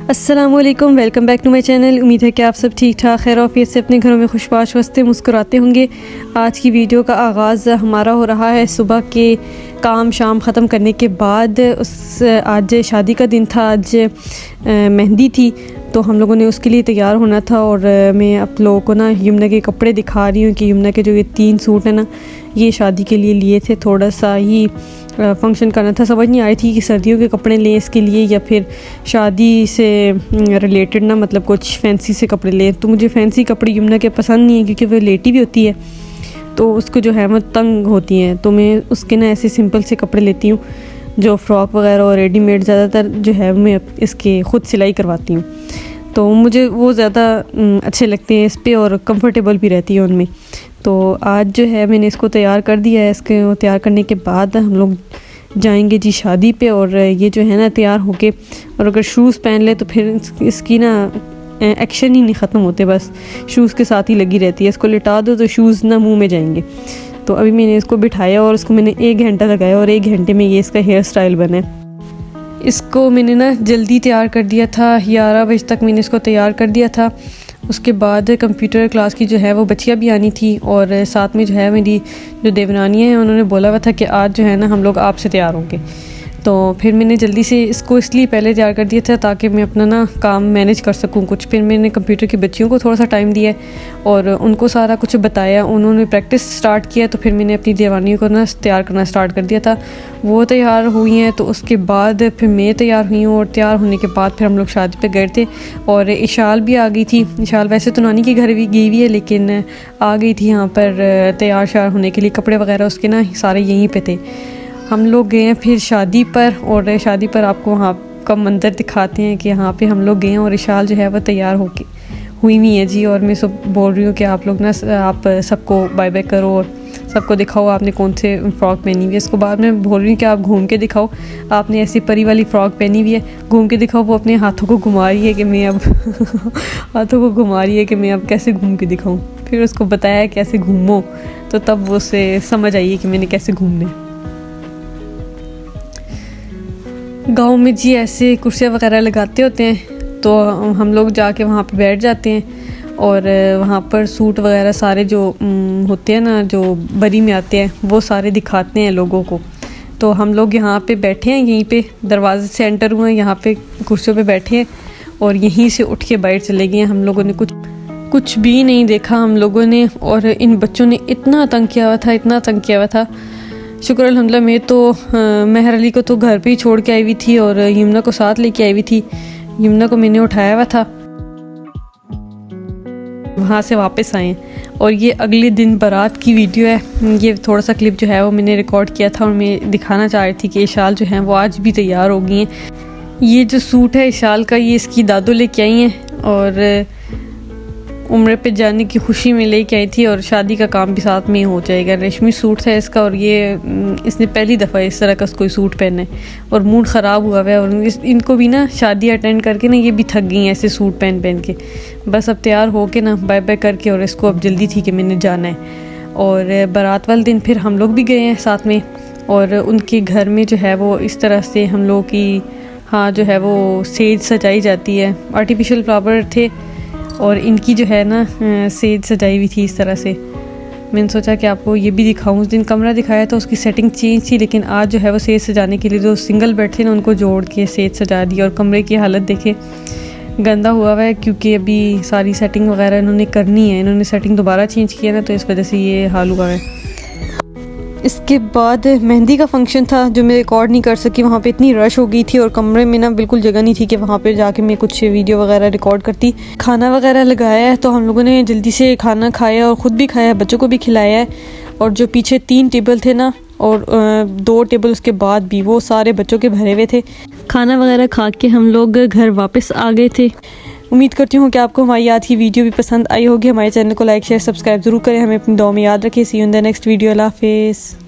अस्सलामुअलैकुम, welcome back to my channel. उम्मीद है कि आप सब ठीक ठाक खैर ऑफियत से अपने घरों में खुशबाश वस्ते मुस्कुराते होंगे। आज की वीडियो का आगाज़ हमारा हो रहा है सुबह के काम शाम ख़त्म करने के बाद। आज शादी का दिन था, आज मेहंदी थी, तो हम लोगों ने उसके लिए तैयार होना था। और मैं आप लोगों को ना यमुना के कपड़े दिखा रही हूँ कि यमुना के जो ये 3 सूट हैं ना, ये शादी के लिए लिए थे। थोड़ा सा ही फंक्शन करना था, समझ नहीं आई थी कि सर्दियों के कपड़े लें इसके लिए या फिर शादी से रिलेटेड ना, मतलब कुछ फैंसी से कपड़े लें। तो मुझे फैंसी कपड़े यमुना के पसंद नहीं है क्योंकि वो लेटी भी होती है तो उसको जो है वो तंग होती हैं, तो मैं उसके ना ऐसे सिंपल से कपड़े लेती हूँ जो फ़्रॉक वगैरह और रेडीमेड ज़्यादातर जो है मैं इसके ख़ुद सिलाई करवाती हूँ, तो मुझे वो ज़्यादा अच्छे लगते हैं इस पर और कंफर्टेबल भी रहती है उनमें। तो आज जो है मैंने इसको तैयार कर दिया है। इसके तैयार करने के बाद हम लोग जाएंगे जी शादी पे। और ये जो है ना तैयार होके, और अगर शूज़ पहन ले तो फिर इसकी ना एक्शन ही नहीं ख़त्म होते, बस शूज़ के साथ ही लगी रहती है। इसको लिटा दो तो शूज़ ना मुंह में जाएंगे। तो अभी मैंने इसको बिठाया और इसको मैंने 1 घंटा लगाया और 1 घंटे में ये इसका हेयर स्टाइल बना है। इसको मैंने ना जल्दी तैयार कर दिया था, 11 बजे तक मैंने इसको तैयार कर दिया था। उसके बाद कंप्यूटर क्लास की जो है वो बच्चियाँ भी आनी थी और साथ में जो है मेरी जो देवरानियाँ हैं उन्होंने बोला हुआ था कि आज जो है ना हम लोग आपसे तैयार होंगे। तो फिर मैंने जल्दी से इसको इसलिए पहले तैयार कर दिया था ताकि मैं अपना ना काम मैनेज कर सकूं कुछ। फिर मैंने कंप्यूटर की बच्चियों को थोड़ा सा टाइम दिया और उनको सारा कुछ बताया, उन्होंने प्रैक्टिस स्टार्ट किया। तो फिर मैंने अपनी देवानियों को ना तैयार करना स्टार्ट कर दिया था। वो तैयार हुई हैं तो उसके बाद फिर मैं तैयार हुई हूँ और तैयार होने के बाद फिर हम लोग शादी पे गए थे। और इशाल भी आ गई थी। इशाल वैसे तो नानी के घर भी गई हुई है लेकिन आ गई थी यहाँ पर तैयार श्यार होने के लिए। कपड़े वगैरह उसके ना सारे यहीं पे थे। हम लोग गए हैं फिर शादी पर, और शादी पर आपको वहाँ का मंजर दिखाते हैं कि यहाँ पे हम लोग गए हैं और इशाल जो है वो तैयार होके हुई हुई है जी। और मैं सब बोल रही हूँ कि आप लोग ना आप सबको बाय बाय करो और सबको दिखाओ आपने कौन से फ़्रॉक पहनी हुई है। इसको बाद में बोल रही हूँ कि आप घूम के दिखाओ, आपने ऐसी परी वाली फ़्रॉक पहनी हुई है, घूम के दिखाओ। वो अपने हाथों को घुमा रही है कि मैं अब हाथों को घुमा रही है कि मैं अब कैसे घूम के दिखाऊँ। फिर उसको बताया कैसे घूमो, तो तब वो उसे समझ आई कि मैंने कैसे घूमने। गांव में जी ऐसे कुर्सियाँ वगैरह लगाते होते हैं तो हम लोग जाके वहाँ पे बैठ जाते हैं और वहाँ पर सूट वगैरह सारे जो होते हैं ना, जो बरी में आते हैं, वो सारे दिखाते हैं लोगों को। तो हम लोग यहाँ पे बैठे हैं, यहीं पे दरवाजे से एंटर हुए हैं, यहाँ पे कुर्सियों पे बैठे हैं और यहीं से उठ के बाहर चले गए हैं। हम लोगों ने कुछ भी नहीं देखा हम लोगों ने। और इन बच्चों ने इतना तंग किया हुआ था, इतना तंग किया हुआ था। शुक्र अल्हम्दुलिल्लाह मैं तो महर अली को तो घर पे ही छोड़ के आई हुई थी और यमुना को साथ लेके आई हुई थी। यमुना को मैंने उठाया हुआ था, वहाँ से वापस आए। और ये अगले दिन बारात की वीडियो है। ये थोड़ा सा क्लिप जो है वो मैंने रिकॉर्ड किया था और मैं दिखाना चाह रही थी कि इशाल जो है वो आज भी तैयार हो गई हैं। ये जो सूट है इशाल का, ये इसकी दादू लेके आई हैं और उम्र पे जाने की खुशी में लेके आई थी और शादी का काम भी साथ में ही हो जाएगा। रेशमी सूट था इसका और ये इसने पहली दफ़ा इस तरह का कोई सूट पहना है और मूड ख़राब हुआ है। और इनको भी ना शादी अटेंड करके ना ये भी थक गई हैं ऐसे सूट पहन पहन के। बस अब तैयार हो के ना बाय बाय करके, और इसको अब जल्दी थी कि मैंने जाना है। और बारात वाले दिन फिर हम लोग भी गए हैं साथ में और उनके घर में जो है वो इस तरह से हम लोग की जो है वो सेज सजाई जाती है। आर्टिफिशियल फ्लावर थे और इनकी जो है ना सेज सजाई हुई थी इस तरह से। मैंने सोचा कि आपको ये भी दिखाऊं। उस दिन कमरा दिखाया तो उसकी सेटिंग चेंज थी, लेकिन आज जो है वो सेज सजाने के लिए जो सिंगल बेड थे ना उनको जोड़ के सेज सजा दी। और कमरे की हालत देखे, गंदा हुआ हुआ है क्योंकि अभी सारी सेटिंग वगैरह इन्होंने करनी है। इन्होंने सेटिंग दोबारा चेंज किया ना, तो इस वजह से ये हाल हुआ है। इसके बाद मेहंदी का फंक्शन था जो मैं रिकॉर्ड नहीं कर सकी, वहाँ पे इतनी रश हो गई थी और कमरे में ना बिल्कुल जगह नहीं थी कि वहाँ पे जाके मैं कुछ वीडियो वगैरह रिकॉर्ड करती। खाना वगैरह लगाया है तो हम लोगों ने जल्दी से खाना खाया और ख़ुद भी खाया, बच्चों को भी खिलाया है। और जो पीछे 3 टेबल थे ना और 2 टेबल उसके बाद भी, वो सारे बच्चों के भरे हुए थे। खाना वगैरह खा के हम लोग घर वापस आ गए थे। उम्मीद करती हूँ कि आपको हमारी आज की वीडियो भी पसंद आई होगी। हमारे चैनल को लाइक शेयर सब्सक्राइब ज़रूर करें, हमें अपनी दुआ में याद रखें। See you in the next video. अल्लाह हाफिज़।